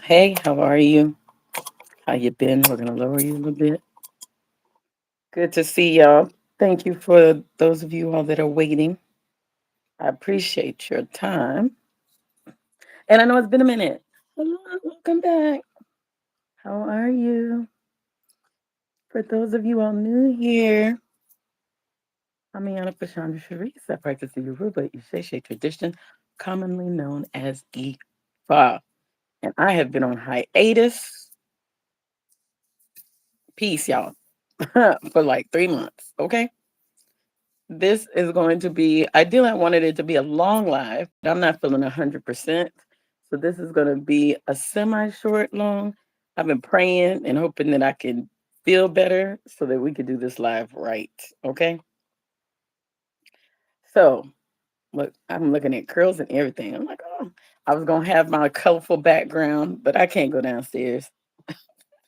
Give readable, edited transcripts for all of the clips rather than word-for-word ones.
Hey, how are you? How you been? We're gonna lower you a little bit. Good to see y'all. Thank you for those of you all that are waiting. I appreciate your time. And I know it's been a minute. Hello, welcome back. How are you? For those of you all new here, I'm Iana Pashandra Sharice. I practice the Yoruba Isheshe tradition, commonly known as Ifa. And I have been on hiatus. Peace, y'all. For like 3 months. Okay. This is going to be, ideally, I wanted it to be a long live, but I'm not feeling 100%. So this is going to be a semi short long. I've been praying and hoping that I can feel better so that we could do this live right. Okay. So look, I'm looking at curls and everything. I'm like, oh, I was going to have my colorful background, but I can't go downstairs.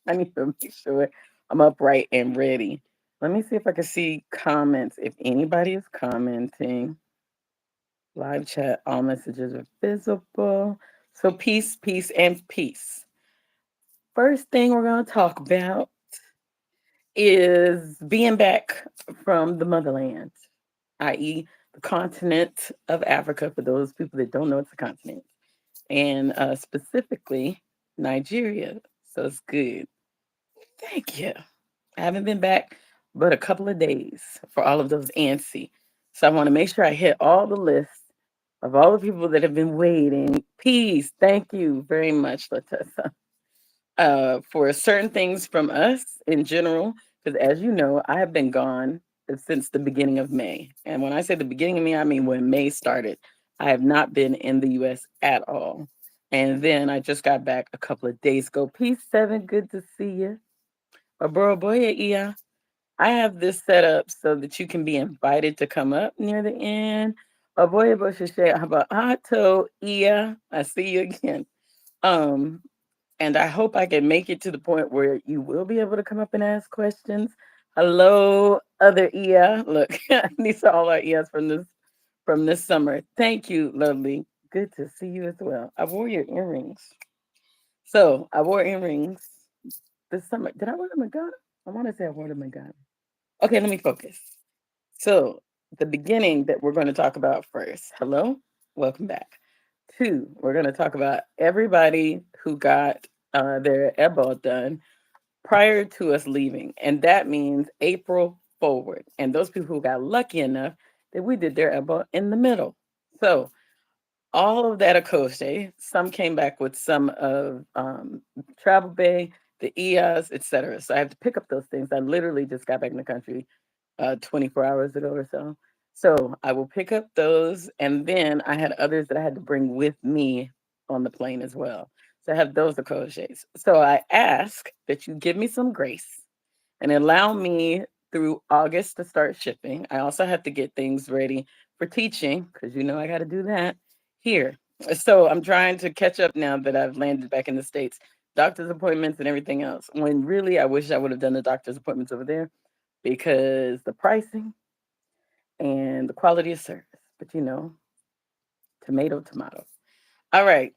I need to make sure I'm upright and ready. Let me see if I can see comments. If anybody is commenting, live chat, all messages are visible. So peace, peace, and peace. First thing we're going to talk about is being back from the motherland, i.e., the continent of Africa, for those people that don't know it's a continent, and specifically Nigeria. So it's good. Thank you. I haven't been back but a couple of days for all of those antsy. So I want to make sure I hit all the lists of all the people that have been waiting. Peace. Thank you very much, Latessa. For certain things from us in general, because as you know, I have been gone since the beginning of May. And when I say the beginning of May, I mean when May started. I have not been in the US at all. And then I just got back a couple of days ago. Peace, Seven. Good to see you. Aburo boy, yeah. I have this set up so that you can be invited to come up near the end. Aboyabo Shashay Haba Ato Iya. I see you again. Um, and I hope I can make it to the point where you will be able to come up and ask questions. Hello, other Iya. Look, these are all our Iyas from this summer. Thank you, lovely. Good to see you as well. I wore your earrings. So I wore earrings this summer. Did I wear them again? I want to say I wore them again. Okay, let me focus. So, the beginning that we're going to talk about first. Hello, welcome back. Two, we're going to talk about everybody who got their EBO done prior to us leaving. And that means April forward. And those people who got lucky enough that we did their EBO in the middle. So, all of that Akoshe, some came back with some of Travel Bay, the EOS, etc. So I have to pick up those things. I literally just got back in the country 24 hours ago or so. So I will pick up those. And then I had others that I had to bring with me on the plane as well. So I have those Akoshes. So I ask that you give me some grace and allow me through August to start shipping. I also have to get things ready for teaching because you know I got to do that here. So I'm trying to catch up now that I've landed back in the States. Doctor's appointments and everything else. When really I wish I would have done the doctor's appointments over there because the pricing and the quality of service. But you know, tomato, tomato. All right.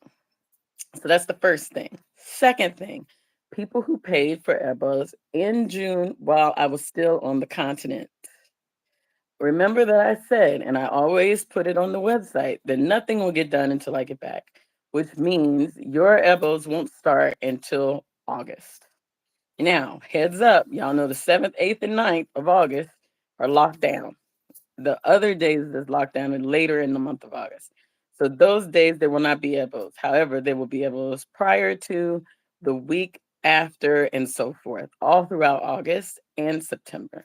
So that's the first thing. Second thing, people who paid for EBOS in June while I was still on the continent. Remember that I said, and I always put it on the website, that nothing will get done until I get back, which means your EBOS won't start until August. Now, heads up, y'all know the 7th, 8th, and 9th of August are locked down. The other days that's locked down are later in the month of August. So those days there will not be EBOS. However, there will be EBOS prior to, the week after, and so forth, all throughout August and September.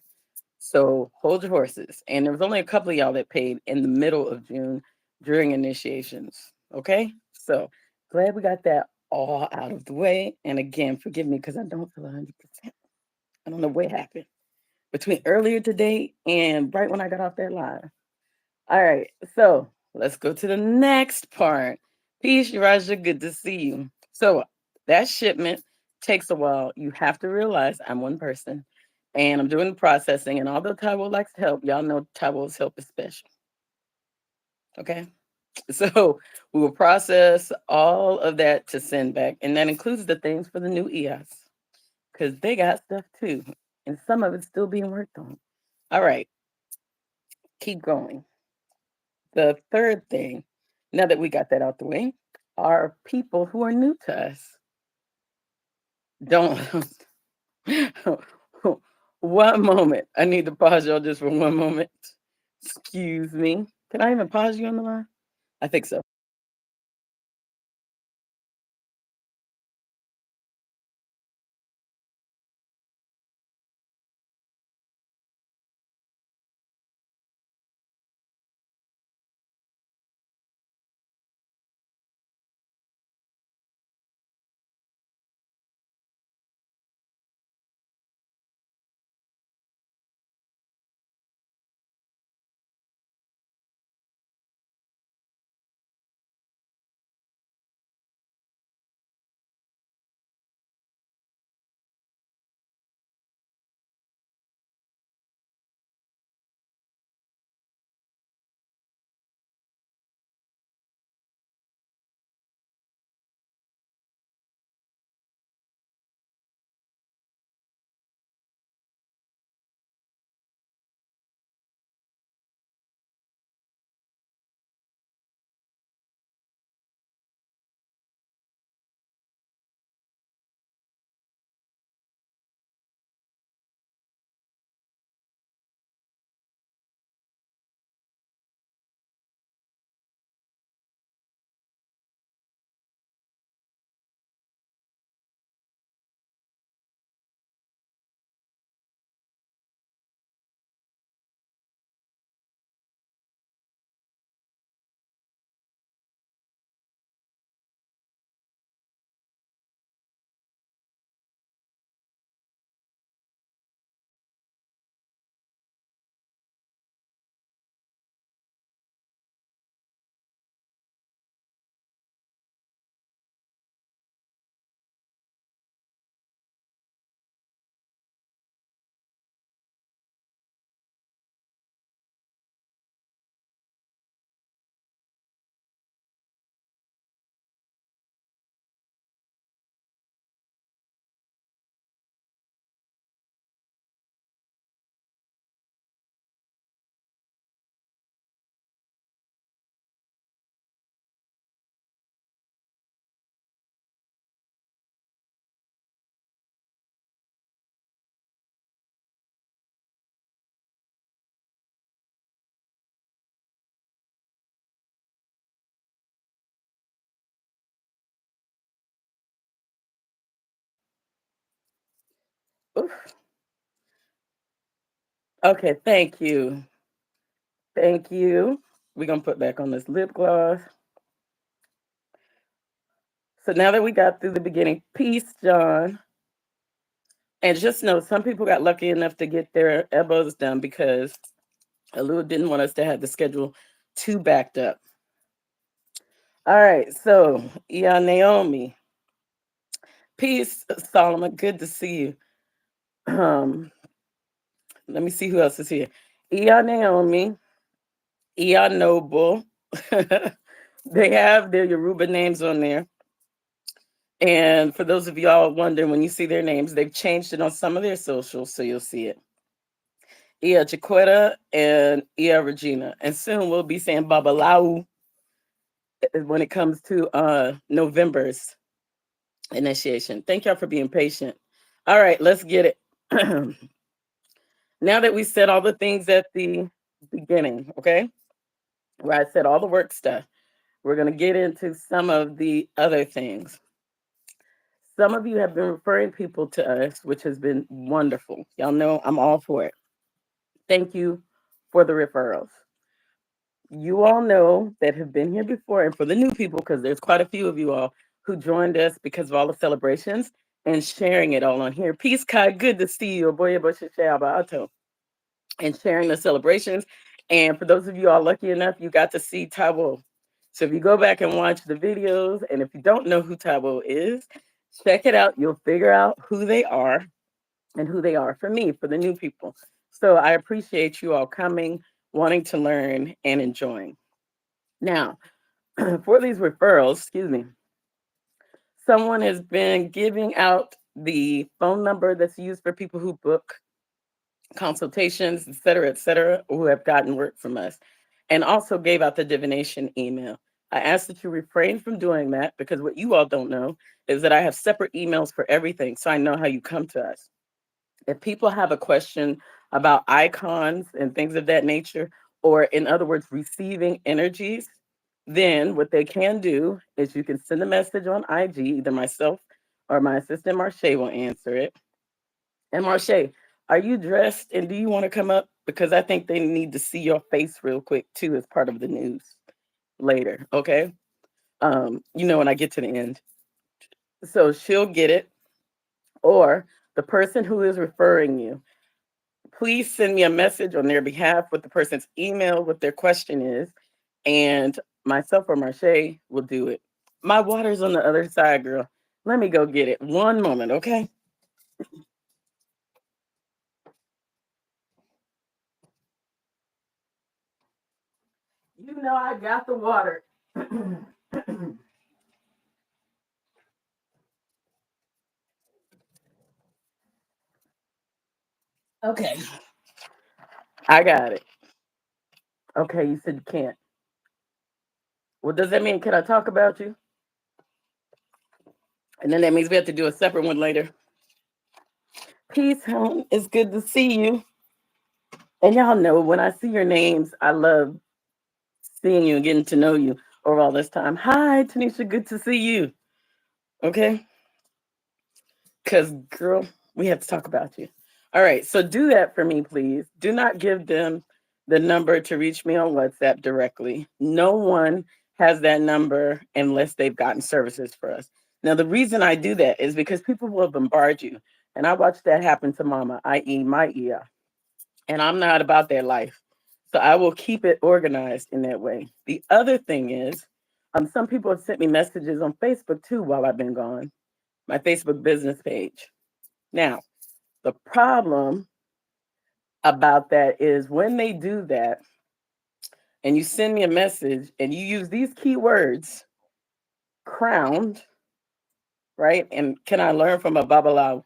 So hold your horses. And there was only a couple of y'all that paid in the middle of June during initiations. Okay. So glad we got that all out of the way. And again, forgive me because I don't feel 100%. I don't know what happened between earlier today and right when I got off that live. All right. So let's go to the next part. Peace, Raja. Good to see you. So that shipment takes a while. You have to realize I'm one person and I'm doing the processing. And although Taiwo likes to help, y'all know Taiwo's help is special. Okay. So we will process all of that to send back, and that includes the things for the new EOS because they got stuff too, and some of it's still being worked on. All right, keep going. The third thing, now that we got that out the way, are people who are new to us. Don't. One moment. I need to pause y'all just for one moment. Excuse me. Can I even pause you on the line? I think so. Oof. Okay, thank you. Thank you. We're going to put back on this lip gloss. So now that we got through the beginning, peace, John. And just know some people got lucky enough to get their elbows done because Alua didn't want us to have the schedule too backed up. All right, so yeah, Naomi. Peace, Solomon. Good to see you. Let me see who else is here. Ia Naomi, Ia Noble. They have their Yoruba names on there. And for those of y'all wondering, when you see their names, they've changed it on some of their socials, so you'll see it. Ia Chiquetta and Ia Regina. And soon we'll be saying Babalau when it comes to November's initiation. Thank y'all for being patient. All right, let's get it. Now that we said all the things at the beginning, okay, where I said all the work stuff, we're going to get into some of the other things. Some of you have been referring people to us, which has been wonderful. Y'all know I'm all for it. Thank you for the referrals. You all know that have been here before, and for the new people, because there's quite a few of you all who joined us because of all the celebrations and sharing it all on here. Peace, Kai. Good to see you. Boy, and sharing the celebrations. And for those of you all lucky enough, you got to see Taiwo. So if you go back and watch the videos, and if you don't know who Taiwo is, check it out. You'll figure out who they are and who they are for me, for the new people. So I appreciate you all coming, wanting to learn, and enjoying. Now, For these referrals, excuse me, someone has been giving out the phone number that's used for people who book consultations, et cetera, who have gotten work from us, and also gave out the divination email. I ask that you refrain from doing that because what you all don't know is that I have separate emails for everything, so I know how you come to us. If people have a question about icons and things of that nature, or in other words, receiving energies, then what they can do is you can send a message on IG, either myself or my assistant Marche will answer it. And Marche, are you dressed and do you want to come up? Because I think they need to see your face real quick too as part of the news later. Okay. When I get to the end. So she'll get it. Or the person who is referring you, please send me a message on their behalf with the person's email, what their question is, and myself or Marche will do it. My water's on the other side, girl. Let me go get it. One moment, okay? You know I got the water. Okay, I got it. Okay, you said you can't. Well, does that mean can I talk about you? And then that means we have to do a separate one later. Peace, hon. It's good to see you. And y'all know when I see your names, I love seeing you and getting to know you over all this time. Hi, Tanisha. Good to see you. Okay. Because, girl, we have to talk about you. All right. So do that for me, please. Do not give them the number to reach me on WhatsApp directly. No one has that number unless they've gotten services for us. Now, the reason I do that is because people will bombard you. And I watched that happen to Mama, i.e., my ear. And I'm not about that life. So I will keep it organized in that way. The other thing is, some people have sent me messages on Facebook too while I've been gone, my Facebook business page. Now, the problem about that is when they do that and you send me a message and you use these keywords, crowned, right? And can I learn from a Babalawo?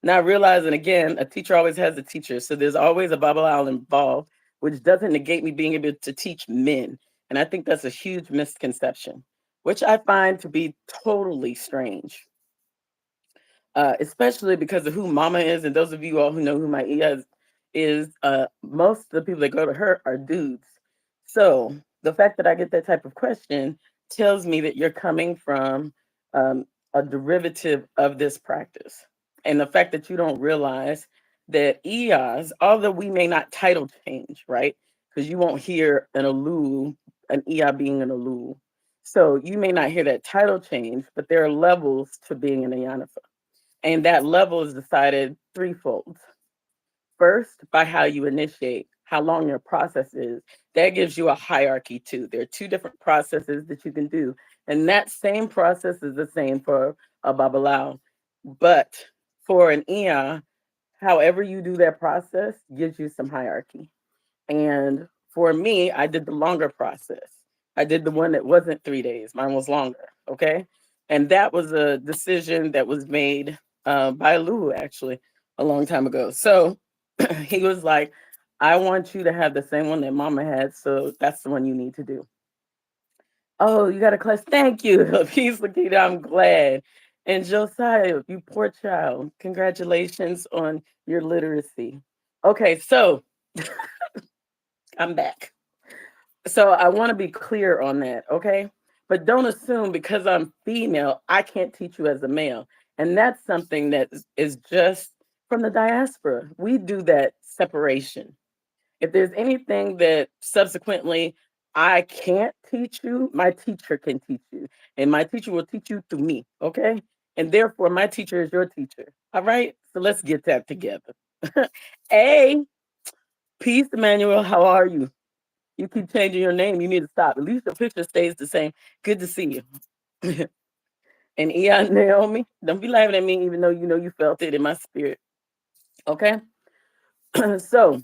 Not realizing again, a teacher always has a teacher. So there's always a Babalawo involved, which doesn't negate me being able to teach men. And I think that's a huge misconception, which I find to be totally strange. Especially because of who Mama is, and those of you all who know who my is, most of the people that go to her are dudes. So the fact that I get that type of question tells me that you're coming from um, a derivative of this practice, and the fact that you don't realize that EOS, although we may not title change, right? Because you won't hear an EA being an Olu. So you may not hear that title change, but there are levels to being an Ayanafa. And that level is decided threefold. First, by how you initiate, how long your process is. That gives you a hierarchy too. There are two different processes that you can do. And that same process is the same for a Babalao. But for an Ia, however you do that process gives you some hierarchy. And for me, I did the longer process. I did the one that wasn't 3 days. Mine was longer. Okay. And that was a decision that was made by Lou actually a long time ago. So he was like, I want you to have the same one that Mama had. So that's the one you need to do. Oh, you got a class. Thank you. Peace, Lakita. I'm glad. And Josiah, you poor child. Congratulations on your literacy. Okay, so I'm back. So I want to be clear on that, okay? But don't assume because I'm female, I can't teach you as a male. And that's something that is just from the diaspora. We do that separation. If there's anything that subsequently I can't teach you, my teacher can teach you. And my teacher will teach you through me, okay? And therefore, my teacher is your teacher. All right? So let's get that together. Hey, peace, Emmanuel. How are you? You keep changing your name. You need to stop. At least the picture stays the same. Good to see you. And Eon Naomi, don't be laughing at me, even though you know you felt it in my spirit. Okay? So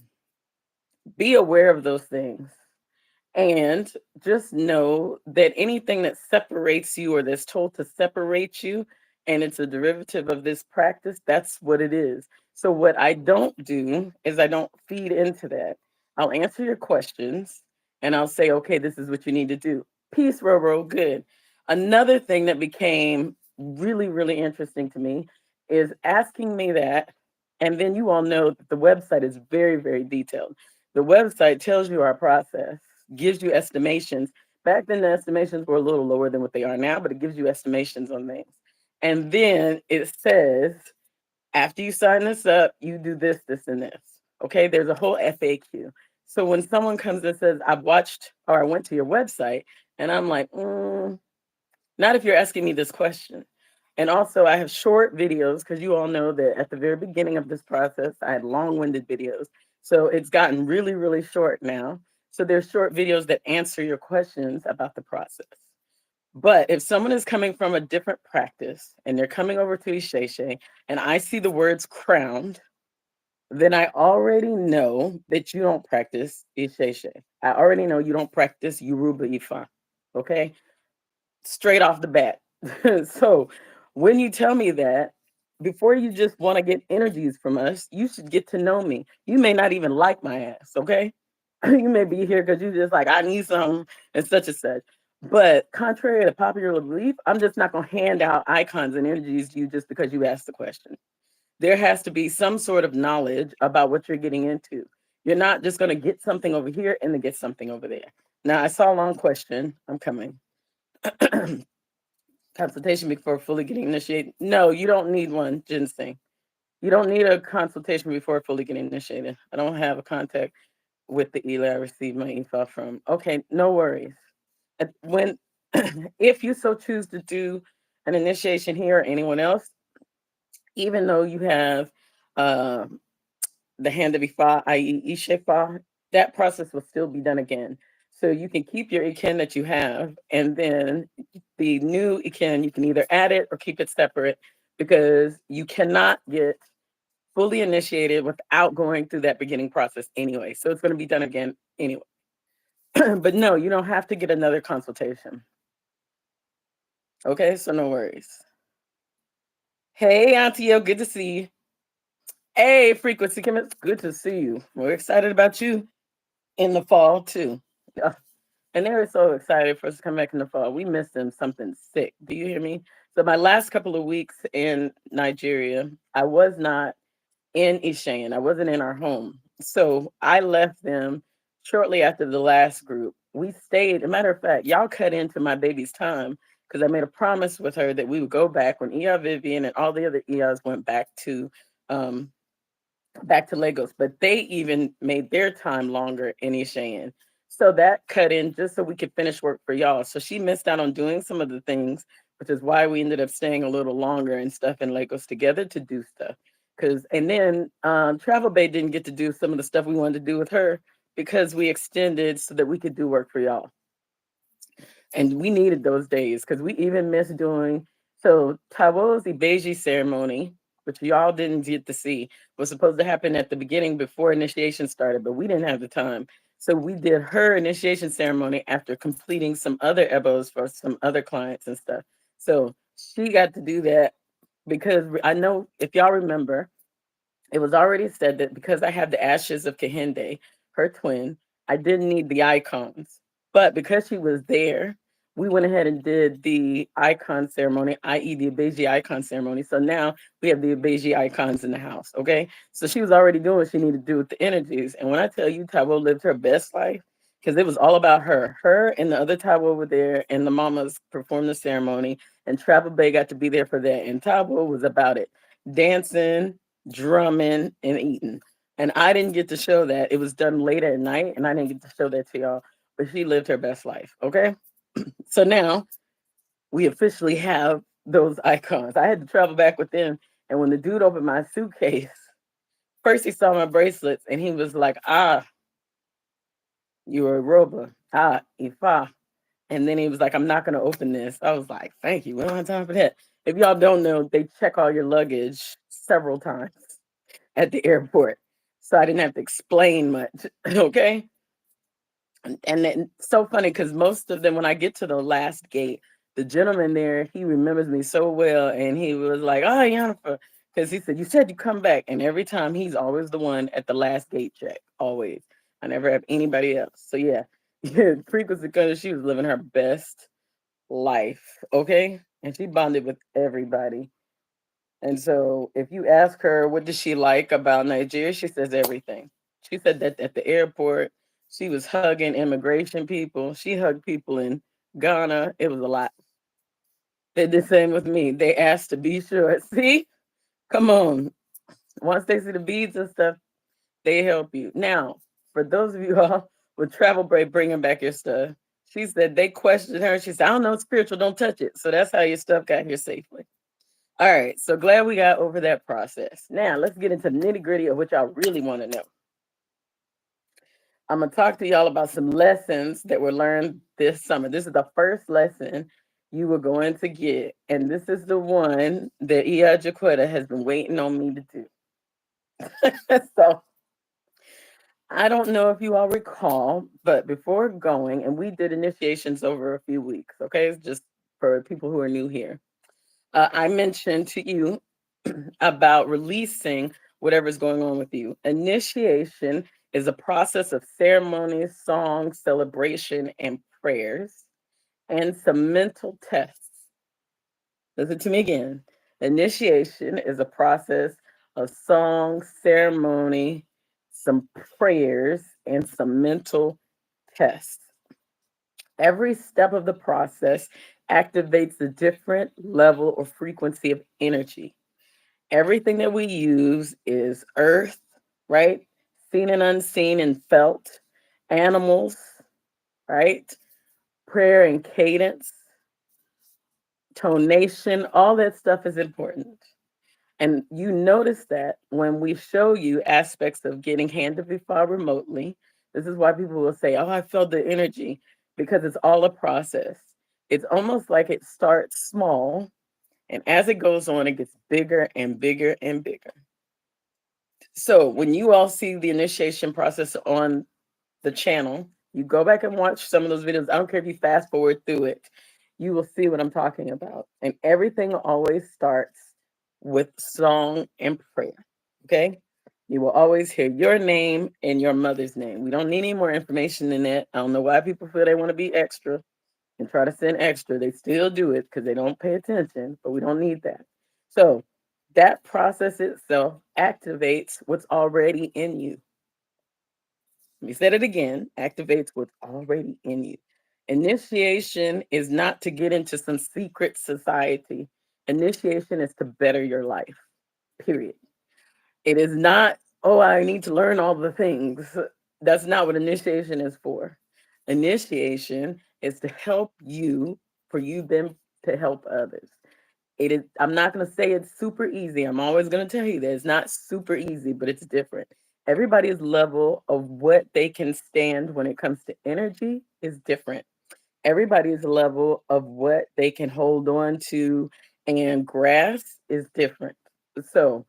be aware of those things. And just know that anything that separates you or that's told to separate you, and it's a derivative of this practice, that's what it is. So, what I don't do is I don't feed into that. I'll answer your questions and I'll say, okay, this is what you need to do. Peace, Roro, good. Another thing that became really, really interesting to me is asking me that. And then you all know that the website is very, very detailed. The website tells you our process, gives you estimations. Back then, the estimations were a little lower than what they are now, but it gives you estimations on things. And then it says, after you sign this up, you do this, this, and this. Okay, there's a whole FAQ. So when someone comes and says, I've watched or I went to your website, and I'm like, not if you're asking me this question. And also, I have short videos because you all know that at the very beginning of this process, I had long winded videos. So it's gotten really, really short now. So there's short videos that answer your questions about the process. But if someone is coming from a different practice and they're coming over to Isheshe and I see the words crowned, then I already know that you don't practice Isheshe. I already know you don't practice Yoruba Ifa. Okay, straight off the bat. So when you tell me that, before you just want to get energies from us, you should get to know me. You may not even like my ass, okay? You may be here because you just like, I need something and such and such. But contrary to popular belief, I'm just not going to hand out icons and energies to you just because you asked the question. There has to be some sort of knowledge about what you're getting into. You're not just going to get something over here and then get something over there. Now, I saw a long question. I'm coming. Consultation before fully getting initiated. No, you don't need one, ginseng. You don't need a consultation before fully getting initiated. I don't have a contact with the Eli I received my email from. Okay, no worries. When if you so choose to do an initiation here or anyone else, even though you have uh, the hand of Ifa, i.e. Ishefa, that process will still be done again. So you can keep your Iken that you have, and then the new Iken, you can either add it or keep it separate because you cannot get fully initiated without going through that beginning process anyway. So it's going to be done again anyway. But no, you don't have to get another consultation. Okay, so no worries. Hey, Auntie, good to see you. Hey, Frequency Kim, it's good to see you. We're excited about you in the fall too. Yeah. And they were so excited for us to come back in the fall. We missed them something sick. Do you hear me? So my last couple of weeks in Nigeria, I was not in Ishan. I wasn't in our home. So I left them shortly after the last group. We stayed. As a matter of fact, y'all cut into my baby's time because I made a promise with her that we would go back when Ea Vivian and all the other Eas went um, back to Lagos, but they even made their time longer in Ishan. So that cut in just so we could finish work for y'all. So she missed out on doing some of the things, which is why we ended up staying a little longer and stuff in Lagos together to do stuff. Cause and then Travel Bay didn't get to do some of the stuff we wanted to do with her because we extended so that we could do work for y'all. And we needed those days because we even missed doing so Tawo's Ibeji ceremony, which y'all didn't get to see, was supposed to happen at the beginning before initiation started, but we didn't have the time. So we did her initiation ceremony after completing some other ebos for some other clients and stuff. So she got to do that because I know if y'all remember, it was already said that because I have the ashes of Kehinde, her twin, I didn't need the icons. But because she was there, we went ahead and did the icon ceremony, i.e., the Abeji icon ceremony. So now we have the Abeji icons in the house. Okay. So she was already doing what she needed to do with the energies. And when I tell you Taiwo lived her best life, because it was all about her. Her and the other Taiwo were there, and the mamas performed the ceremony, and Travel Bay got to be there for that. And Taiwo was about it, dancing, drumming, and eating. And I didn't get to show that. It was done late at night, and I didn't get to show that to y'all. But she lived her best life. Okay. So now we officially have those icons. I had to travel back with them. And when the dude opened my suitcase, first he saw my bracelets and he was like, ah, you're a Roba. Ah, Ifa. And then he was like, I'm not going to open this. I was like, thank you. We don't have time for that. If y'all don't know, they check all your luggage several times at the airport. So I didn't have to explain much. Okay. And then so funny because most of them, when I get to the last gate, the gentleman there, he remembers me so well, and he was like, "Oh, Jennifer," because he said, "You said you come back," and every time he's always the one at the last gate check, always. I never have anybody else. So yeah, yeah, frequency because she was living her best life, okay, and she bonded with everybody. And so if you ask her what does she like about Nigeria, she says everything. She said that at the airport, she was hugging immigration people. She hugged people in Ghana. It was a lot. They did the same with me. They asked to be sure. See, come on. Once they see the beads and stuff, they help you. Now, for those of you all with travel break bringing back your stuff, she said they questioned her. She said, "I don't know, spiritual, don't touch it." So that's how your stuff got here safely. All right, so glad we got over that process. Now let's get into the nitty gritty of what y'all really want to know. I'm gonna talk to y'all about some lessons that were learned this summer. This is the first lesson you were going to get, and this is the one that Ia Jaquetta has been waiting on me to do. So I don't know if you all recall, but before going, and we did initiations over a few weeks. Okay, it's just for people who are new here. I mentioned to you about releasing whatever's going on with you. Initiation is a process of ceremonies, songs, celebration, and prayers, and some mental tests. Listen to me again. Initiation is a process of song, ceremony, some prayers, and some mental tests. Every step of the process activates a different level or frequency of energy. Everything that we use is earth, right? Seen and unseen and felt, animals, right? Prayer and cadence, tonation, all that stuff is important. And you notice that when we show you aspects of getting hand to far remotely, this is why people will say, "Oh, I felt the energy," because it's all a process. It's almost like it starts small, and as it goes on, it gets bigger and bigger and bigger. So when you all see the initiation process on the channel, you go back and watch some of those videos. I don't care if you fast forward through it, you will see what I'm talking about. And everything always starts with song and prayer. Okay. You will always hear your name and your mother's name. We don't need any more information than that. I don't know why people feel they want to be extra and try to send extra. They still do it because they don't pay attention, but we don't need that. So that process itself activates what's already in you. Let me say it again, activates what's already in you. Initiation is not to get into some secret society. Initiation is to better your life, period. It is not, oh, I need to learn all the things. That's not what initiation is for. Initiation is to help you, for you then to help others. It is, I'm not going to say it's super easy. I'm always going to tell you that it's not super easy, but it's different. Everybody's level of what they can stand when it comes to energy is different. Everybody's level of what they can hold on to and grasp is different. So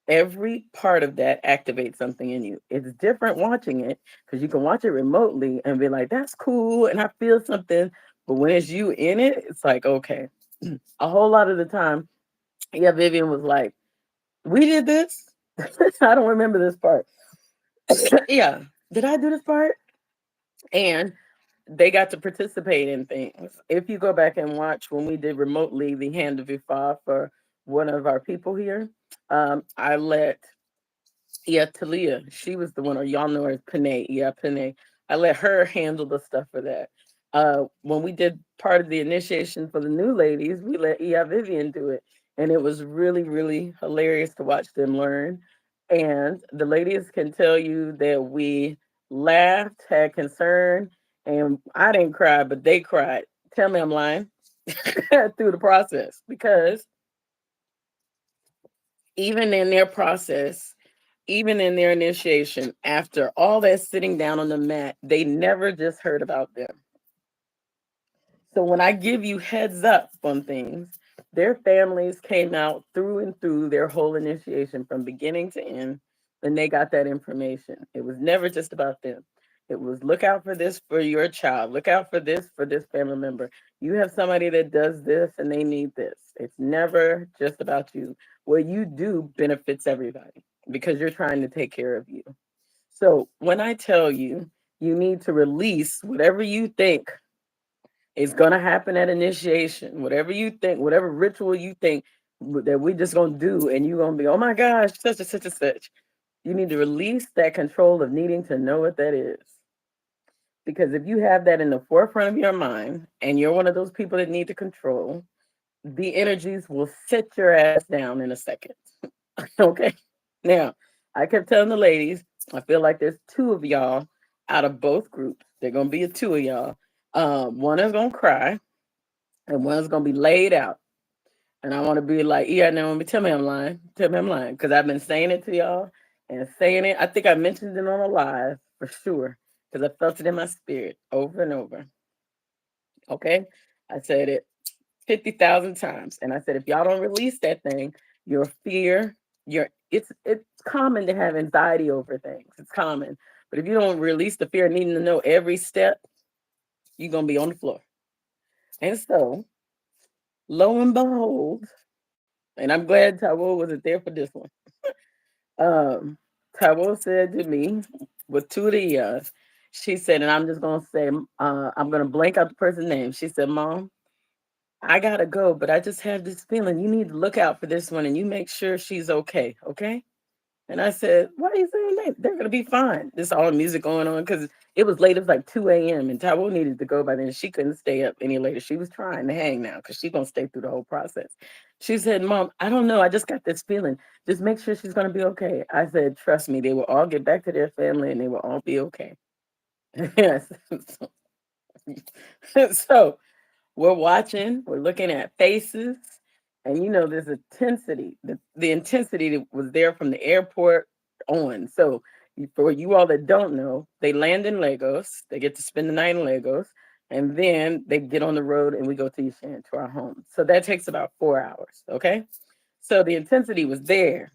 every part of that activates something in you. It's different watching it because you can watch it remotely and be like, that's cool. And I feel something. But when it's you in it, it's like, okay. A whole lot of the time, yeah, Vivian was like, we did this. I don't remember this part. Yeah. Did I do this part? And they got to participate in things. If you go back and watch when we did remotely the hand of Ifa for one of our people here, I let Talia, she was the one, or y'all know her as Panay. Yeah, Panay. I let her handle the stuff for that. When we did part of the initiation for the new ladies, we let Vivian do it. And it was really, really hilarious to watch them learn. And the ladies can tell you that we laughed, had concern, and I didn't cry, but they cried. Tell me I'm lying through the process because even in their process, even in their initiation, after all that sitting down on the mat, they never just heard about them. So when I give you heads up on things, their families came out through and through their whole initiation from beginning to end, and they got that information. It was never just about them. It was look out for this for your child. Look out for this family member. You have somebody that does this and they need this. It's never just about you. What you do benefits everybody because you're trying to take care of you. So when I tell you, you need to release whatever you think is going to happen at initiation, whatever you think, whatever ritual you think that we just going to do, and you're going to be, oh my gosh, such and such and such. You need to release that control of needing to know what that is. Because if you have that in the forefront of your mind and you're one of those people that need to control, the energies will sit your ass down in a second. Okay. Now, I kept telling the ladies, I feel like there's two of y'all out of both groups. They're gonna be a two of y'all. One is gonna cry, and one's gonna be laid out. And I want to be like, yeah, Naomi, tell me I'm lying. Tell me I'm lying, because I've been saying it to y'all and saying it. I think I mentioned it on a live for sure, because I felt it in my spirit over and over. Okay, I said it 50,000 times. And I said, if y'all don't release that thing, your fear, it's common to have anxiety over things. It's common. But if you don't release the fear of needing to know every step, you're gonna be on the floor. And so, lo and behold, and I'm glad Taiwo wasn't there for this one. Um, Taiwo said to me with two of the years, she said, and I'm just gonna say, I'm gonna blank out the person's name. She said, Mom, I gotta go, but I just have this feeling you need to look out for this one and you make sure she's okay. Okay. And I said, why are you saying that? They're gonna be fine. There's all the music going on because it was late. It was like 2 a.m. and Taiwo needed to go by then. She couldn't stay up any later. She was trying to hang now because she's gonna stay through the whole process. She said, Mom, I don't know. I just got this feeling. Just make sure she's gonna be okay. I said, trust me, they will all get back to their family and they will all be okay. Yes. So we're watching, we're looking at faces, and there's intensity. The intensity that was there from the airport on. So, for you all that don't know, they land in Lagos, they get to spend the night in Lagos, and then they get on the road and we go to Ishan to our home. So, that takes about 4 hours. Okay. So, the intensity was there.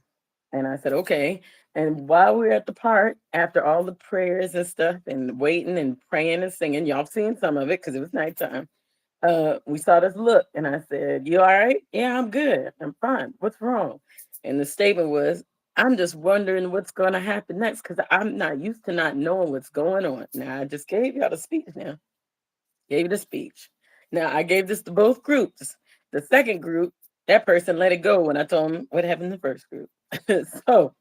And I said, okay. And while we are at the park, after all the prayers and stuff, and waiting and praying and singing, y'all seen some of it because it was nighttime, we saw this look, and I said, "You all right?" "Yeah, I'm good. I'm fine. What's wrong?" And the statement was, "I'm just wondering what's going to happen next because I'm not used to not knowing what's going on." Now, I just gave y'all the speech now. Gave you the speech. Now, I gave this to both groups. The second group, that person let it go when I told them what happened in the first group. So,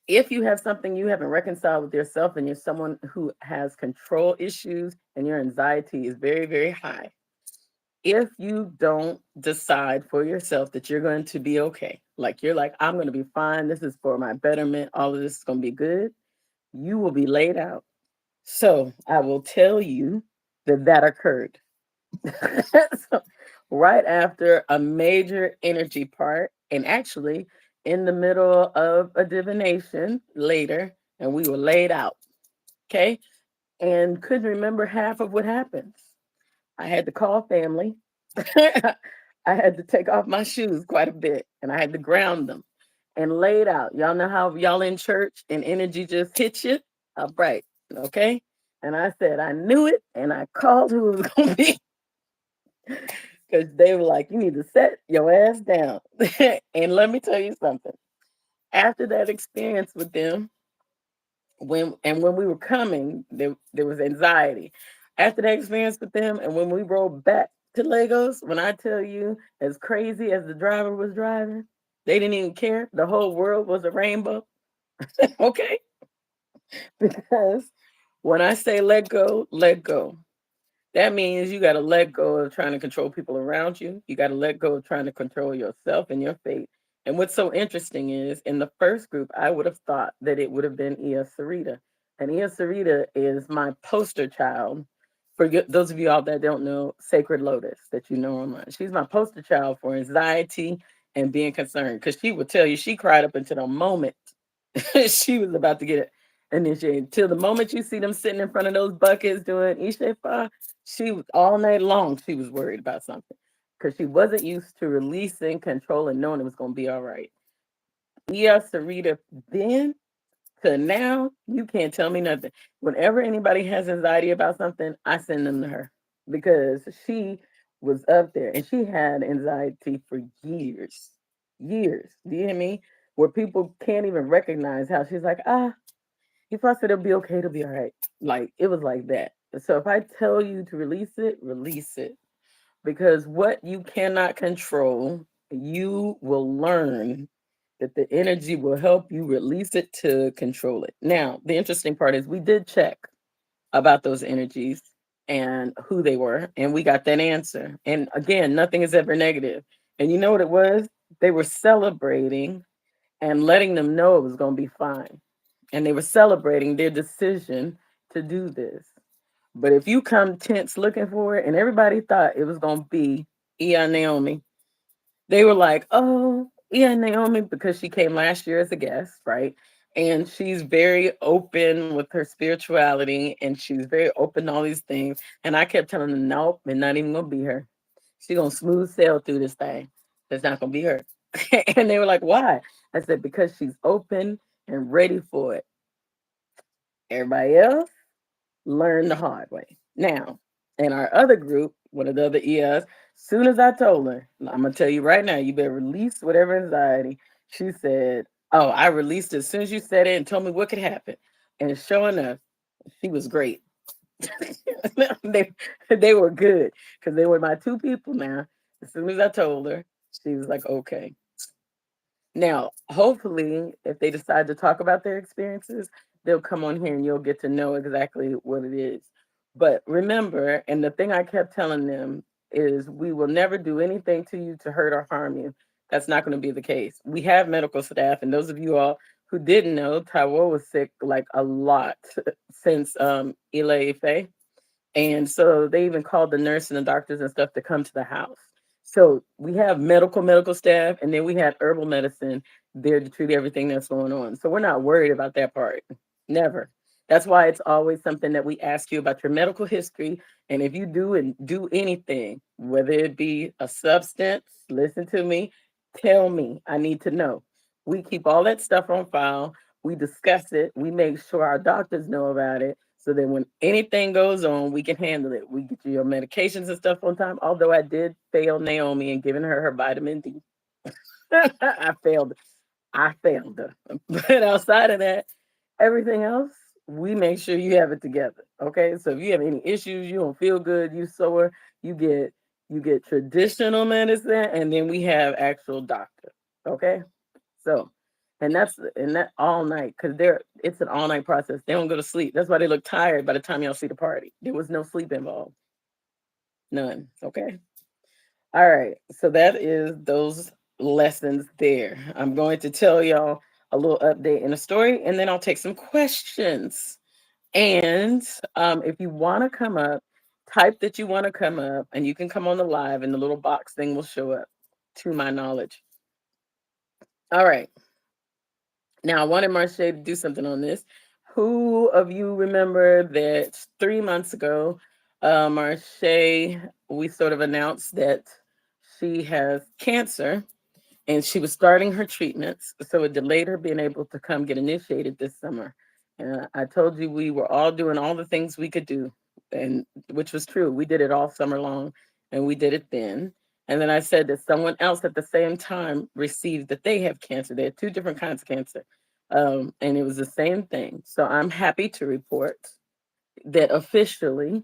if you have something you haven't reconciled with yourself and you're someone who has control issues and your anxiety is very, very high, if you don't decide for yourself that you're going to be okay, like you're like, I'm going to be fine, this is for my betterment, all of this is going to be good, you will be laid out. So I will tell you that that occurred. So, right after a major energy part, and actually in the middle of a divination later, and we were laid out. Okay. And couldn't remember half of what happened. I had to call family. I had to take off my shoes quite a bit and I had to ground them and lay it out. Y'all know how y'all in church and energy just hits you? All right. Okay. And I said, I knew it and I called who it was going to be because they were like, you need to set your ass down. And let me tell you something. After that experience with them, when we were coming, there was anxiety. After that experience with them, and when we rode back to Lagos, when I tell you, as crazy as the driver was driving, they didn't even care. The whole world was a rainbow. Okay, because when I say let go, let go. That means you got to let go of trying to control people around you. You got to let go of trying to control yourself and your fate. And what's so interesting is in the first group, I would have thought that it would have been Ia Sarita. And Ia Sarita is my poster child. For those of you all that don't know, Sacred Lotus, that you know online. She's my poster child for anxiety and being concerned. Because she would tell you she cried up until the moment she was about to get initiated. Till the moment you see them sitting in front of those buckets doing Ishefa, she was all night long. She was worried about something because she wasn't used to releasing control and knowing it was going to be all right. Yeah, Sarita then To now, you can't tell me nothing. Whenever anybody has anxiety about something, I send them to her because she was up there and she had anxiety for years. Years. Do you hear me? Where people can't even recognize how she's like, if I said it'll be okay, it'll be all right. Like it was like that. So if I tell you to release it, release it. Because what you cannot control, you will learn that the energy will help you release it to control it. Now, the interesting part is we did check about those energies and who they were, and we got that answer. And again, nothing is ever negative. And you know what it was? They were celebrating and letting them know it was going to be fine. And they were celebrating their decision to do this. But if you come tense looking for it, and everybody thought it was going to be Ia Naomi, they were like, oh, yeah, Naomi, because she came last year as a guest, right? And she's very open with her spirituality and she's very open to all these things. And I kept telling them, nope, it's not even gonna be her. She's gonna smooth sail through this thing. It's not gonna be her. And they were like, why? I said, because she's open and ready for it. Everybody else learn the hard way. Now, in our other group, one of the other ES, soon as I told her, I'm gonna tell you right now, you better release whatever anxiety. She said, oh, I released it as soon as you said it and told me what could happen. And sure enough, she was great. they they were good because they were my two people now. As soon as I told her, she was like, okay. Now, hopefully, if they decide to talk about their experiences, they'll come on here and you'll get to know exactly what it is. But remember, and the thing I kept telling them is we will never do anything to you to hurt or harm you. That's not going to be the case. We have medical staff, and those of you all who didn't know, Taiwo was sick like a lot since Ile Ife. And so they even called the nurse and the doctors and stuff to come to the house. So we have medical staff, and then we had herbal medicine there to treat everything that's going on. So we're not worried about that part. Never. That's why it's always something that we ask you about your medical history. And if you do anything, whether it be a substance, listen to me, tell me. I need to know. We keep all that stuff on file. We discuss it. We make sure our doctors know about it so that when anything goes on, we can handle it. We get you your medications and stuff on time. Although I did fail Naomi in giving her vitamin D. I failed. I failed her. But outside of that, everything else, we make sure you have it together. Okay. So if you have any issues, you don't feel good, you sore, you get traditional medicine, and then we have actual doctor. Okay. So, and that all night because it's an all night process. They don't go to sleep. That's why they look tired by the time y'all see the party. There was no sleep involved, none. Okay. All right. So that is those lessons there. I'm going to tell y'all a little update in the story, and then I'll take some questions. And if you want to come up, type that you want to come up, and you can come on the live, and the little box thing will show up. To my knowledge. All right. Now, I wanted Marche to do something on this. Who of you remember that 3 months ago, Marche, we sort of announced that she has cancer and she was starting her treatments. So it delayed her being able to come get initiated this summer. And I told you we were all doing all the things we could do, and which was true. We did it all summer long and we did it then. And then I said that someone else at the same time received that they have cancer. They had two different kinds of cancer. And it was the same thing. So I'm happy to report that officially,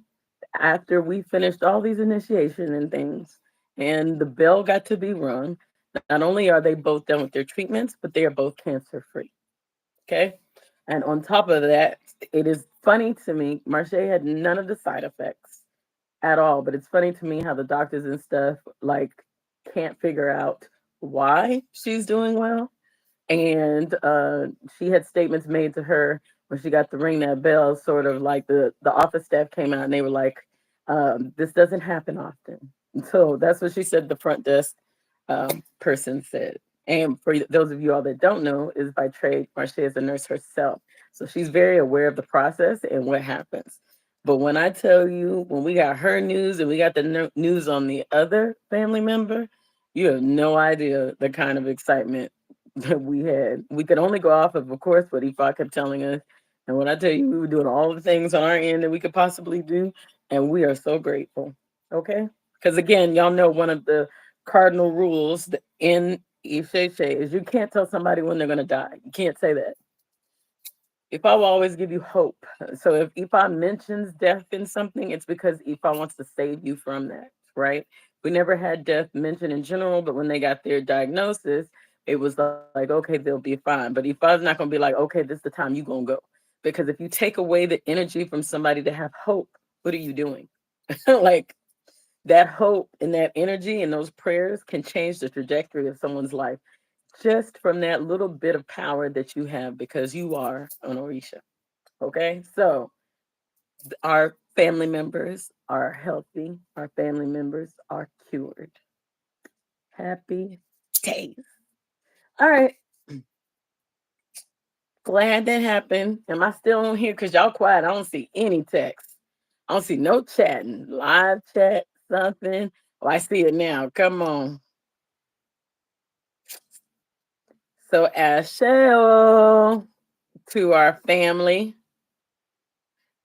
after we finished all these initiation and things, and the bell got to be rung, not only are they both done with their treatments, but they are both cancer free. Okay. And on top of that, it is funny to me, Marche had none of the side effects at all, but it's funny to me how the doctors and stuff like can't figure out why she's doing well. And she had statements made to her when she got to ring that bell, sort of like the office staff came out and they were like, this doesn't happen often. So that's what she said the front desk person said. And for those of you all that don't know, is by trade, Marcia is a nurse herself. So she's very aware of the process and what happens. But when I tell you, when we got her news and we got the news on the other family member, you have no idea the kind of excitement. that we had. We could only go off of course, what Ifa kept telling us. And when I tell you, we were doing all the things on our end that we could possibly do, and we are so grateful. Okay, because again, y'all know one of the cardinal rules in Ife is you can't tell somebody when they're gonna die. You can't say that. Ifa will always give you hope. So if Ifa mentions death in something, it's because Ifa wants to save you from that, right? We never had death mentioned in general, but when they got their diagnosis, it was like, okay, they'll be fine. But Ifa's not going to be like, okay, this is the time you're going to go. Because if you take away the energy from somebody to have hope, what are you doing? Like that hope and that energy and those prayers can change the trajectory of someone's life just from that little bit of power that you have because you are an Orisha. Okay, so our family members are healthy, our family members are cured. Happy days. All right, glad that happened. Am I still on here? Because y'all quiet. I don't see any text. I don't see no chatting, live chat, something. Oh, I see it now. Come on. So, Ashel to our family.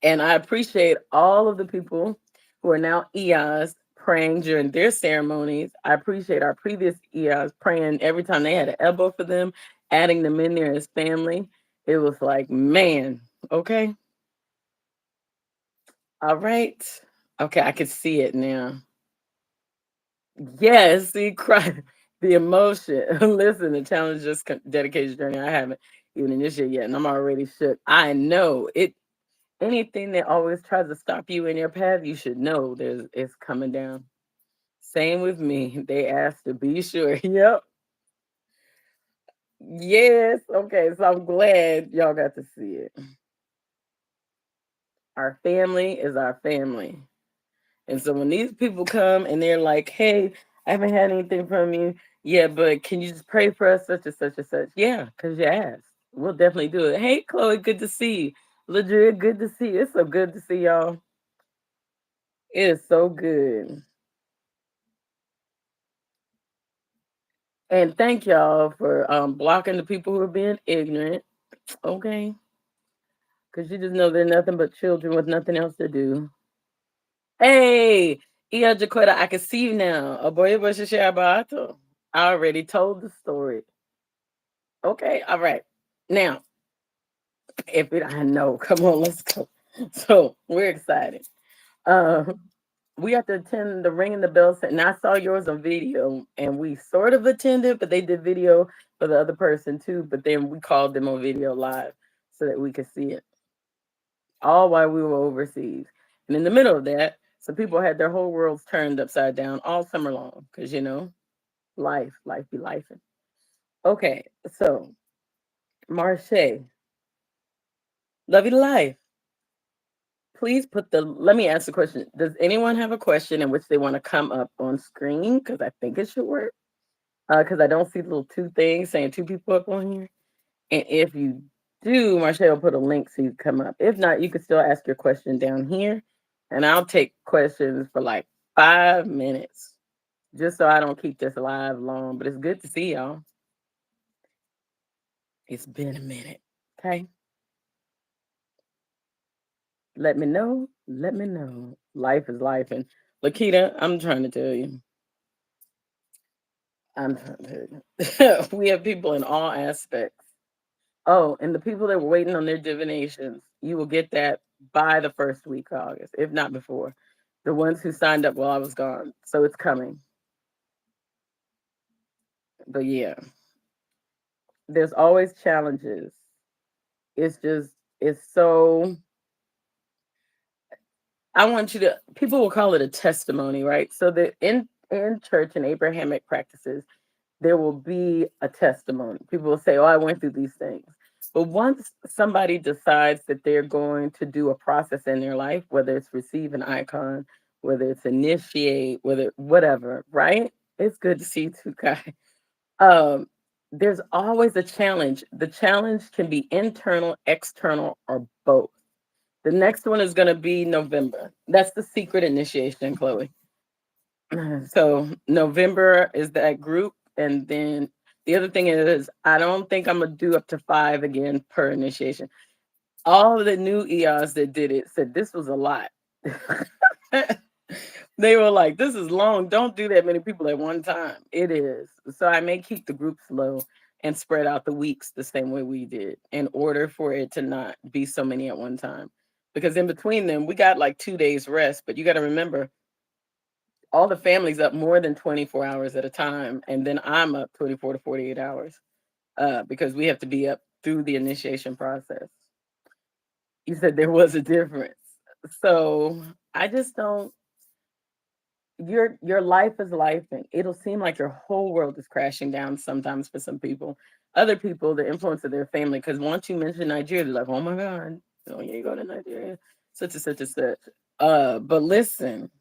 And I appreciate all of the people who are now EIs praying during their ceremonies. I appreciate our previous EIs praying every time they had an elbow for them, adding them in there as family. It was like, man, okay. All right. Okay, I can see it now. Yes, see, cry the emotion. Listen, the challenge just dedication journey. I haven't even initiated yet, and I'm already shook. I know it. Anything that always tries to stop you in your path, you should know there's it's coming down. Same with me. They asked to be sure. Yep. Yes. Okay. So I'm glad y'all got to see it. Our family is our family. And so when these people come and they're like, hey, I haven't had anything from you. Yeah, but can you just pray for us, such and such and such? Yeah, because you asked. We'll definitely do it. Hey, Chloe, good to see you. Ladria, good to see you. It's so good to see y'all. It is so good. And thank y'all for blocking the people who are being ignorant. Okay. Because you just know they're nothing but children with nothing else to do. Hey, Iya Jaquetta, I can see you now. Aboye Bashashabato. I already told the story. Okay, all right. Now, if it I know, come on, let's go. So we're excited. Uh, we have to attend the ringing the bell set. And I saw yours on video, and we sort of attended, but they did video for the other person too. But then we called them on video live so that we could see it. All while we were overseas. And in the middle of that, some people had their whole worlds turned upside down all summer long. Cause life be life. Okay, so Marche, love you to life. Please put let me ask the question. Does anyone have a question in which they want to come up on screen? Because I think it should work. Because I don't see the little two things saying two people up on here. And if you do, Marshall will put a link so you can come up. If not, you can still ask your question down here. And I'll take questions for like 5 minutes. Just so I don't keep this live long. But it's good to see y'all. It's been a minute. Okay. Let me know. Let me know. Life is life. And Lakita, I'm trying to tell you. I'm trying to tell you. We have people in all aspects. Oh, and the people that were waiting on their divinations, you will get that by the first week of August, if not before. The ones who signed up while I was gone. So it's coming. But yeah, there's always challenges. It's just, it's so, I want you to, people will call it a testimony, right? So that in church and Abrahamic practices, there will be a testimony. People will say, oh, I went through these things. But once somebody decides that they're going to do a process in their life, whether it's receive an icon, whether it's initiate, whether whatever, right? It's good to see you too, Kai. Um, there's always a challenge. The challenge can be internal, external, or both. The next one is going to be November. That's the secret initiation, Chloe. So November is that group, and then The other thing is, I don't think I'm gonna do up to 5 again per initiation. All of the new EOs that did it said this was a lot. They were like, "This is long. Don't do that many people at one time." It is. So I may keep the groups low and spread out the weeks the same way we did in order for it to not be so many at one time. Because in between them, we got like 2 days rest. But you got to remember, all the families up more than 24 hours at a time. And then I'm up 24 to 48 hours because we have to be up through the initiation process. You said there was a difference. So I just don't, your life is life and it'll seem like your whole world is crashing down sometimes for some people. Other people, the influence of their family, because once you mention Nigeria, they're like, oh my God, oh yeah, you go to Nigeria, such and such and such. But listen,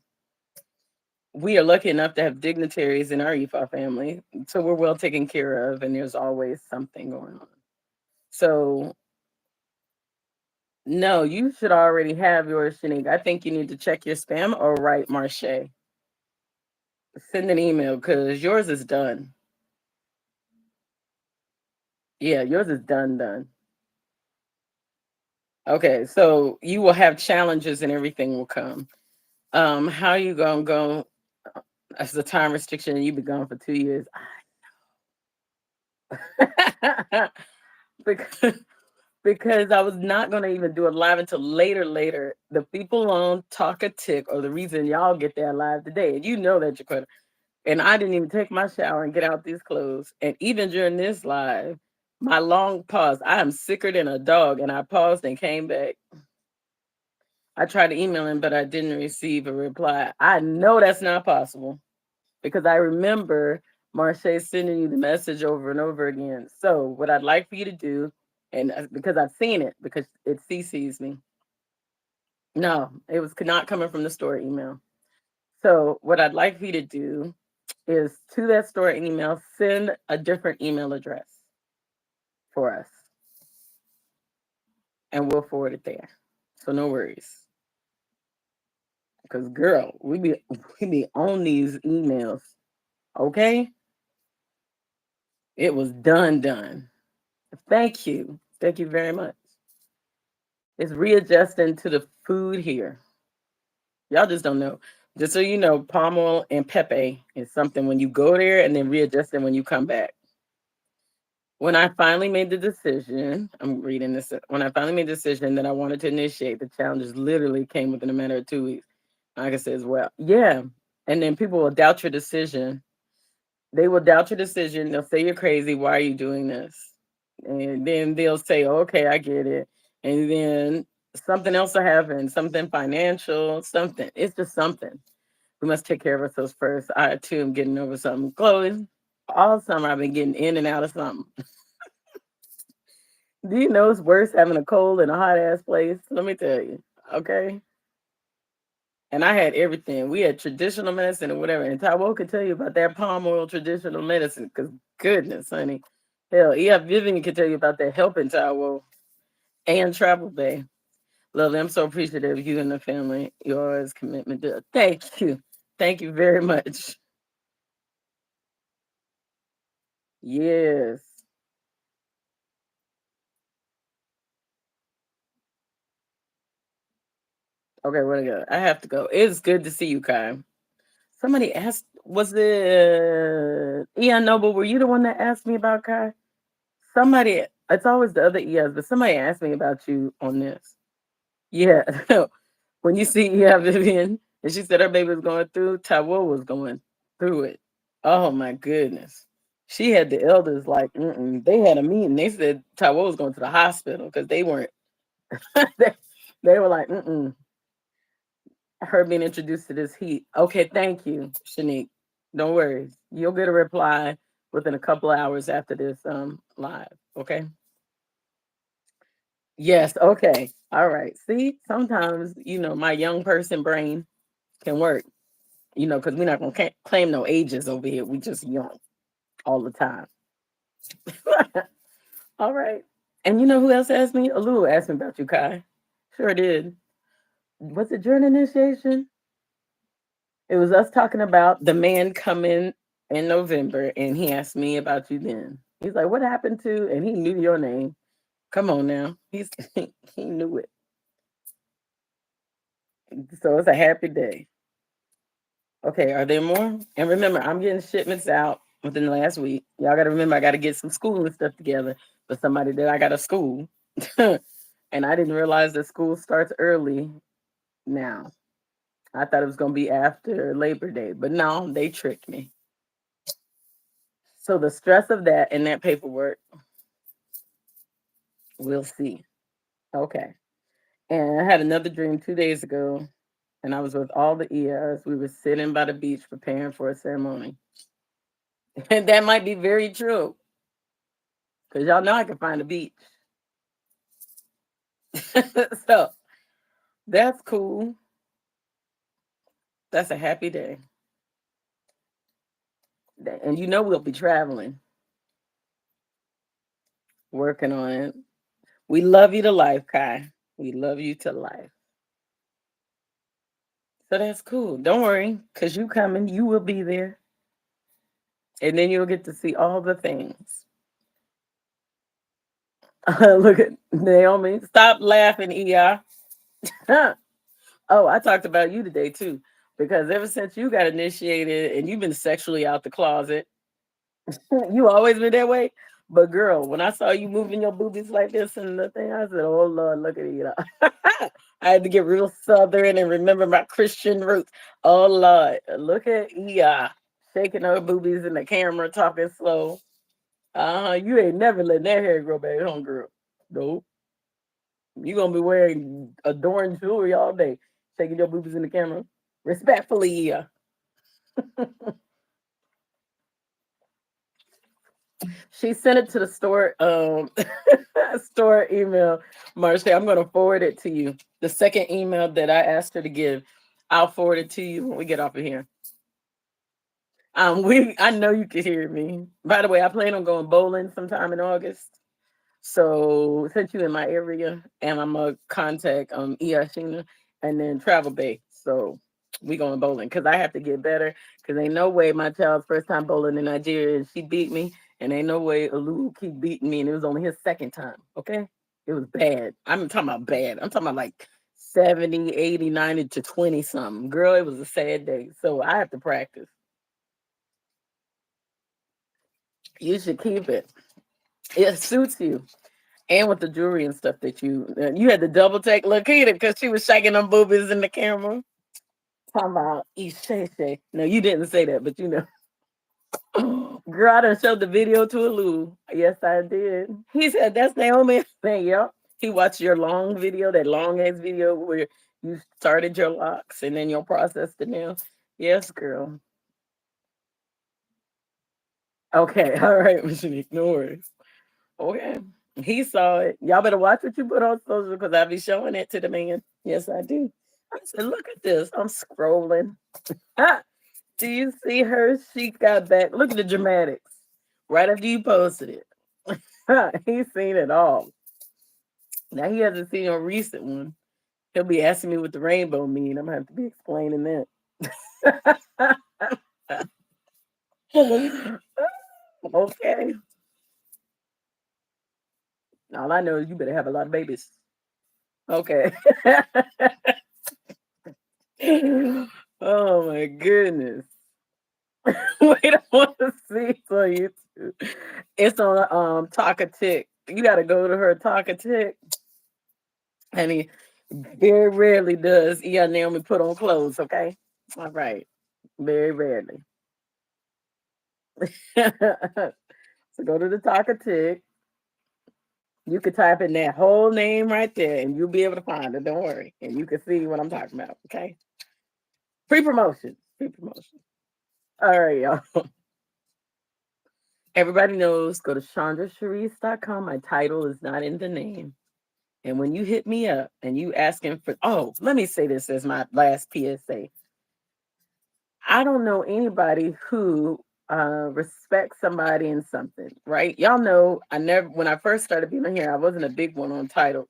we are lucky enough to have dignitaries in our EFA family, so we're well taken care of, and there's always something going on. So no, you should already have yours, Shanique. I think you need to check your spam or write Marche. Send an email because yours is done. Yeah, yours is done. Okay, so you will have challenges and everything will come. How you gonna go as a time restriction and you be gone for 2 years? because because I was not gonna even do it live until later. The people on Talk a Tick or the reason y'all get there live today, and you know that you're gonna. And I didn't even take my shower and get out these clothes. And even during this live, my long pause, I am sicker than a dog. And I paused and came back. I tried to email him, but I didn't receive a reply. I know that's not possible because I remember Marche sending you the message over and over again. So, what I'd like for you to do, and because I've seen it, because it CCs me. No, it was not coming from the store email. So, what I'd like for you to do is to that store email, send a different email address for us, and we'll forward it there. So, no worries. Because, girl, we be on these emails. Okay? It was done. Thank you. Thank you very much. It's readjusting to the food here. Y'all just don't know. Just so you know, palm oil and pepe is something when you go there and then readjusting when you come back. When I finally made the decision, I'm reading this. When I finally made the decision that I wanted to initiate, the challenges literally came within a matter of 2 weeks. Like I said as well. Yeah. And then people will doubt your decision. They will doubt your decision. They'll say you're crazy. Why are you doing this? And then they'll say, okay, I get it. And then something else will happen, something financial, something. It's just something. We must take care of ourselves first. I too am getting over something. Chloe, all summer I've been getting in and out of something. Do you know it's worse having a cold in a hot ass place? Let me tell you. Okay. And I had everything. We had traditional medicine and whatever. And Taiwo could tell you about that palm oil traditional medicine. Because goodness, honey. Hell, yeah, Vivian can tell you about that helping Taiwo and Travel Bay. Lovely, I'm so appreciative of you and the family. Yours commitment to thank you. Thank you very much. Yes. Okay, where to go? I have to go. It's good to see you, Kai. Somebody asked, was it Ian Noble? Were you the one that asked me about Kai? Somebody, it's always the other ES, but somebody asked me about you on this. Yeah. When you see Vivian, and she said her baby was going through, Taiwo was going through it. Oh my goodness. She had the elders like, they had a meeting. They said Taiwo was going to the hospital because they weren't, they, they were like, her being introduced to this heat. Okay, thank you, Shanique. Don't worry. You'll get a reply within a couple of hours after this live. Okay. Yes, okay. All right. See, sometimes, my young person brain can work, because we're not gonna claim no ages over here. We just young all the time. All right. And you know who else asked me? Alu asked me about you, Kai. Sure did. Was it during initiation? It was us talking about the man coming. in November, and he asked me about you then. He's like, "What happened to?" And he knew your name. Come on now, he knew it. So it's a happy day. Okay, are there more? And remember, I'm getting shipments out within the last week. Y'all got to remember, I got to get some school and stuff together for somebody that I got to school. And I didn't realize that school starts early now. I thought it was going to be after Labor Day, but no, they tricked me. So the stress of that and that paperwork, we'll see. Okay. And I had another dream 2 days ago, and I was with all the ERs. We were sitting by the beach preparing for a ceremony. And that might be very true, because y'all know I can find a beach. So that's cool. That's a happy day. And you know we'll be traveling, working on it. We love you to life, Kai. We love you to life. So that's cool. Don't worry, because you coming, you will be there. And then you'll get to see all the things. Look at Naomi. Stop laughing, ER. Oh, I talked about you today too. Because ever since you got initiated and you've been sexually out the closet, you always been that way. But girl, when I saw you moving your boobies like this and the thing, I said, "Oh Lord, look at you." I had to get real southern and remember my Christian roots. Oh Lord, look at Ia shaking her boobies in the camera, talking slow. You ain't never letting that hair grow back on, girl. Nope. You gonna be wearing adorned jewelry all day, shaking your boobies in the camera. Respectfully, Ia. She sent it to the store store email, Marcia. I'm gonna forward it to you. The second email that I asked her to give, I'll forward it to you when we get off of here. We I know you can hear me. By the way, I plan on going bowling sometime in August. So since you in my area, and I'm gonna contact Iashina and then Travel Bay. So we going bowling because I have to get better. Because ain't no way my child's first time bowling in Nigeria and she beat me, and ain't no way Olu keep beating me, and it was only his second time. Okay, it was bad. I'm talking about bad. I'm talking about like 70, 80, 90 to 20 something. Girl, it was a sad day. So I have to practice. You should keep it. It suits you. And with the jewelry and stuff that you had to double take Lakita because she was shaking them boobies in the camera. Talking about Ishe. No, you didn't say that, but you know. Girl, I done showed the video to Alu. Yes, I did. He said, "That's Naomi." Saying, "Yep." He watched your long video, that long ass video where you started your locks and then you'll process the nail. Yes, girl. Okay, all right, Mishanique, no worries. Okay. He saw it. Y'all better watch what you put on social because I'll be showing it to the man. Yes, I do. I said, "Look at this." I'm scrolling. Ah, do you see her? She got back. Look at the dramatics. Right after you posted it. He's seen it all. Now he hasn't seen a recent one. He'll be asking me what the rainbow mean. I'm gonna have to be explaining that. Okay. All I know is you better have a lot of babies. Okay. Oh my goodness. Wait, I want to see it on YouTube. It's on Taka Tick. You gotta go to her Taka Tick. And he very rarely does Iya Naomi put on clothes, okay? All right. Very rarely. So go to the Taka Tick. You can type in that whole name right there and you'll be able to find it. Don't worry. And you can see what I'm talking about. Okay. Pre-promotion. Pre-promotion. All right, y'all. Everybody knows, go to chandrasharice.com. My title is not in the name. And when you hit me up and you asking for, oh, let me say this as my last PSA. I don't know anybody who respects somebody in something, right? Y'all know I never, when I first started being here, I wasn't a big one on titles.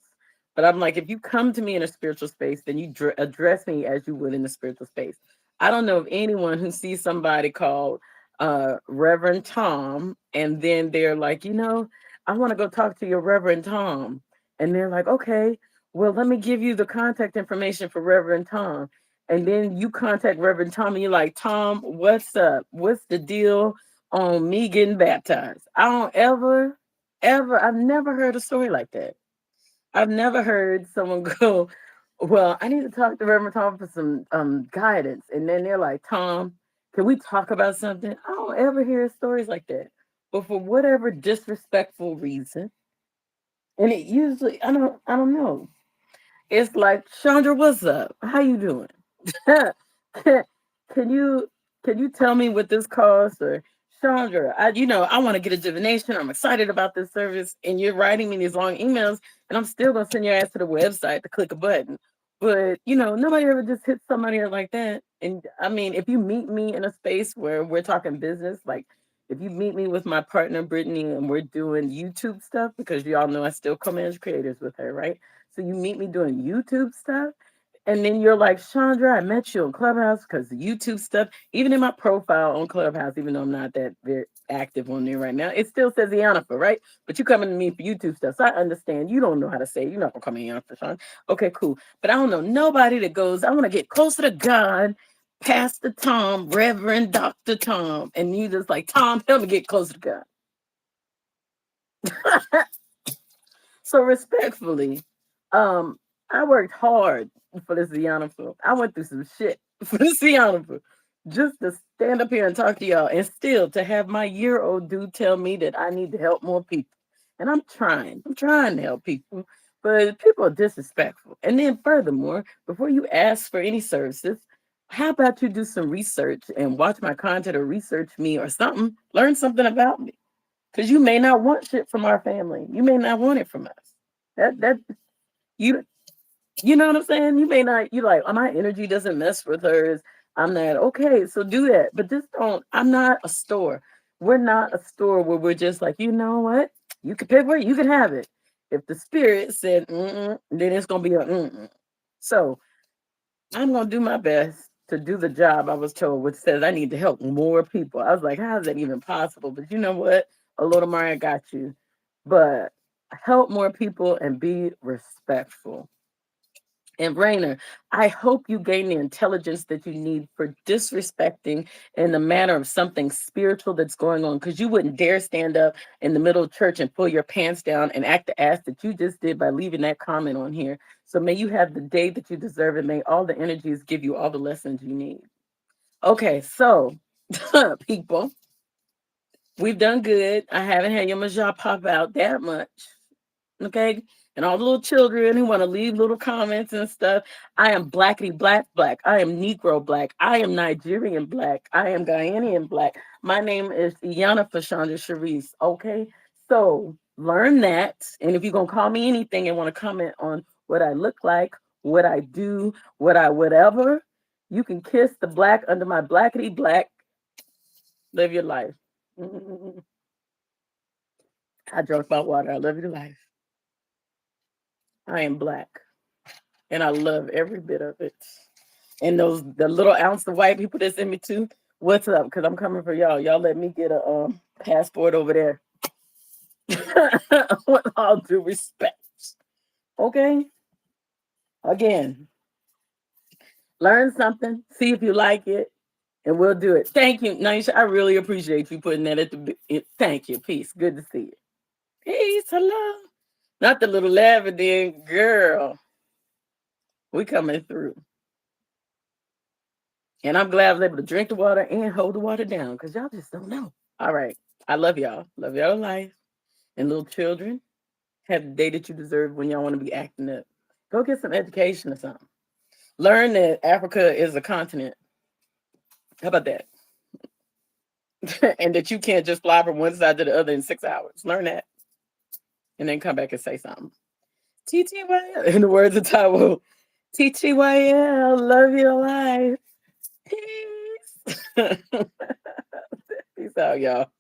But I'm like, if you come to me in a spiritual space, then you address me as you would in the spiritual space. I don't know of anyone who sees somebody called Reverend Tom, and then they're like, I want to go talk to your Reverend Tom. And they're like, okay, well, let me give you the contact information for Reverend Tom. And then you contact Reverend Tom and you're like, Tom, what's up? What's the deal on me getting baptized? I don't ever, I've never heard a story like that. I've never heard someone go, well, I need to talk to Reverend Tom for some guidance. And then they're like, Tom, can we talk about something? I don't ever hear stories like that. But for whatever disrespectful reason, and it usually I don't know. It's like, Chandra, what's up? How you doing? can, can you can you tell me what this costs? Or Chandra, I want to get a divination. I'm excited about this service, and you're writing me these long emails, and I'm still gonna send your ass to the website to click a button. But nobody ever just hits somebody up like that. And I mean, if you meet me in a space where we're talking business, like if you meet me with my partner Brittany and we're doing YouTube stuff, because y'all know I still co-manage creators with her, right? So you meet me doing YouTube stuff, and then you're like, Chandra, I met you on Clubhouse because the YouTube stuff, even in my profile on Clubhouse, even though I'm not that very active on there right now, it still says Ianifa, right? But you coming to me for YouTube stuff. So I understand you don't know how to say it. You're not gonna come in Ianifa, Sean. Okay, cool. But I don't know nobody that goes, I want to get closer to God, Pastor Tom, Reverend Dr. Tom. And you just like, Tom, help me get closer to God. So respectfully, I worked hard for this Ziana film. I went through some shit for this Ziana film. Just to stand up here and talk to y'all, and still to have my year-old dude tell me that I need to help more people. And I'm trying. I'm trying to help people. But people are disrespectful. And then furthermore, before you ask for any services, how about you do some research and watch my content or research me or something? Learn something about me. Because you may not want shit from our family. You may not want it from us. That you you know what I'm saying? You may not, you like, oh, my energy doesn't mess with hers. I'm not okay. So do that. But just don't, I'm not a store. We're not a store where we're just like, you know what? You can pick where you can have it. If the spirit said mm-mm, then it's gonna be a mm-mm. So I'm gonna do my best to do the job I was told, which says I need to help more people. I was like, how is that even possible? But you know what? A little Maria got you. But help more people and be respectful. And Rainer, I hope you gain the intelligence that you need for disrespecting in the manner of something spiritual that's going on, because you wouldn't dare stand up in the middle of church and pull your pants down and act the ass that you just did by leaving that comment on here. So may you have the day that you deserve, and may all the energies give you all the lessons you need. Okay, so people, we've done good. I haven't had your jaw pop out that much. Okay. And all the little children who want to leave little comments and stuff. I am blackity black black. I am Negro black. I am Nigerian black. I am Ghanaian black. My name is Iana Fashandra Sharice. Okay. So learn that. And if you're gonna call me anything and want to comment on what I look like, what I do, what I whatever, you can kiss the black under my blackity black. Live your life. I drunk my water. I love your life. I am black. And I love every bit of it. And the little ounce of white people that's in me too. What's up? Because I'm coming for y'all. Y'all let me get a passport over there. With all due respect. Okay. Again, learn something. See if you like it, and we'll do it. Thank you, Naisha. I really appreciate you putting that at thank you. Peace. Good to see you. Peace. Hello. Not the little lavender girl. We coming through. And I'm glad I was able to drink the water and hold the water down, because y'all just don't know. All right. I love y'all. Love y'all to life. And little children, have the day that you deserve when y'all want to be acting up. Go get some education or something. Learn that Africa is a continent. How about that? And that you can't just fly from one side to the other in 6 hours. Learn that. And then come back and say something. TTYL. In the words of Taiwo, TTYL, love your life. Peace. Peace out, y'all.